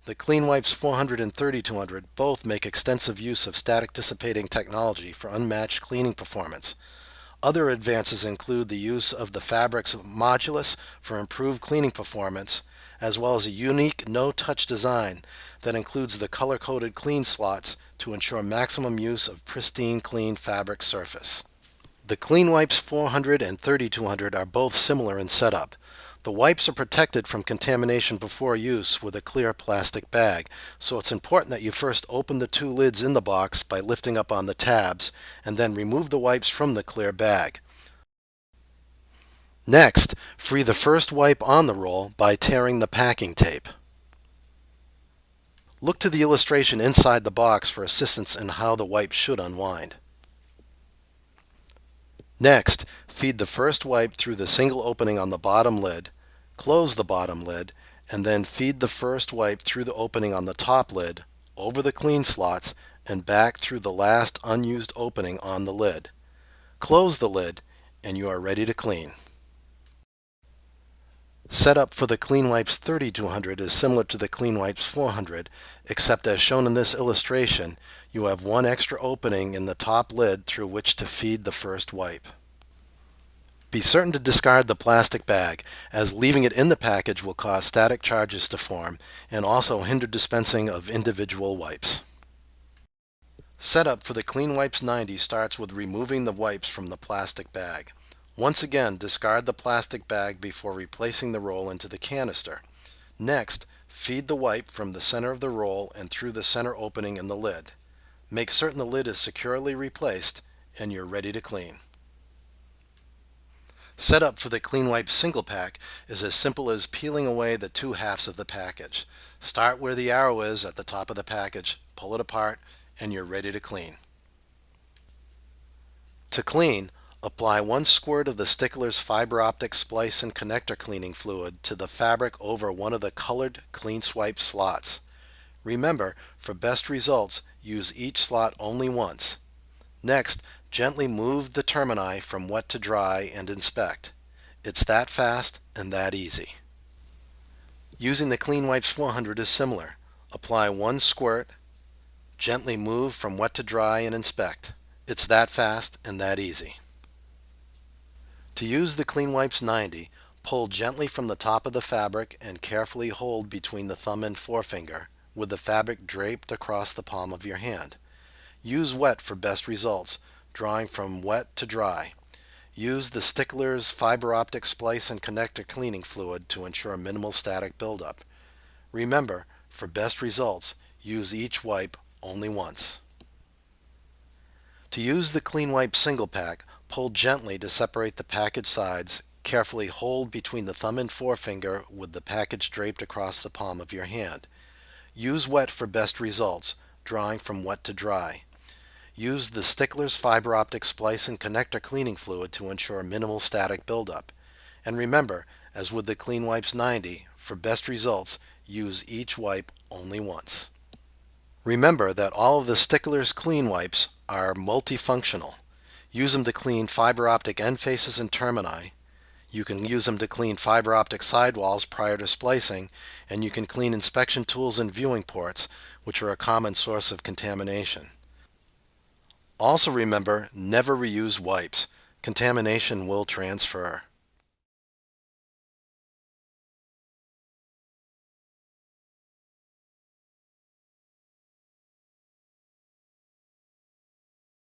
The CleanWipes 400 and 3200 both make extensive use of static dissipating technology for unmatched cleaning performance. Other advances include the use of the fabric's modulus for improved cleaning performance, as well as a unique no-touch design that includes the color-coded clean slots to ensure maximum use of pristine clean fabric surface. The CleanWipes 400 and 3200 are both similar in setup. The wipes are protected from contamination before use with a clear plastic bag, so it's important that you first open the two lids in the box by lifting up on the tabs, and then remove the wipes from the clear bag. Next, free the first wipe on the roll by tearing the packing tape. Look to the illustration inside the box for assistance in how the wipe should unwind. Next, feed the first wipe through the single opening on the bottom lid, close the bottom lid, and then feed the first wipe through the opening on the top lid, over the clean slots, and back through the last unused opening on the lid. Close the lid, and you are ready to clean. Setup for the CleanWipes 3200 is similar to the CleanWipes 400, except as shown in this illustration, you have one extra opening in the top lid through which to feed the first wipe. Be certain to discard the plastic bag, as leaving it in the package will cause static charges to form and also hinder dispensing of individual wipes. Setup for the CleanWipes 90 starts with removing the wipes from the plastic bag. Once again, discard the plastic bag before replacing the roll into the canister. Next, feed the wipe from the center of the roll and through the center opening in the lid. Make certain the lid is securely replaced and you're ready to clean. Setup for the CleanWipes single pack is as simple as peeling away the two halves of the package. Start where the arrow is at the top of the package, pull it apart, and you're ready to clean. To clean, apply 1 squirt of the Sticklers fiber optic splice and connector cleaning fluid to the fabric over one of the colored CleanSwipe slots. Remember, for best results, use each slot only once. Next, gently move the termini from wet to dry and inspect. It's that fast and that easy. Using the CleanWipes 400 is similar. Apply 1 squirt, gently move from wet to dry and inspect. It's that fast and that easy. To use the CleanWipes 90, pull gently from the top of the fabric and carefully hold between the thumb and forefinger, with the fabric draped across the palm of your hand. Use wet for best results, drawing from wet to dry. Use the Sticklers fiber optic splice and connector cleaning fluid to ensure minimal static buildup. Remember, for best results, use each wipe only once. To use the CleanWipes single pack, pull gently to separate the package sides. Carefully hold between the thumb and forefinger with the package draped across the palm of your hand. Use wet for best results, drawing from wet to dry. Use the Sticklers fiber optic splice and connector cleaning fluid to ensure minimal static buildup. And remember, as with the CleanWipes 90, for best results, use each wipe only once. Remember that all of the Sticklers CleanWipes are multifunctional. Use them to clean fiber optic end faces and termini. You can use them to clean fiber optic sidewalls prior to splicing, and you can clean inspection tools and viewing ports, which are a common source of contamination. Also remember, never reuse wipes. Contamination will transfer.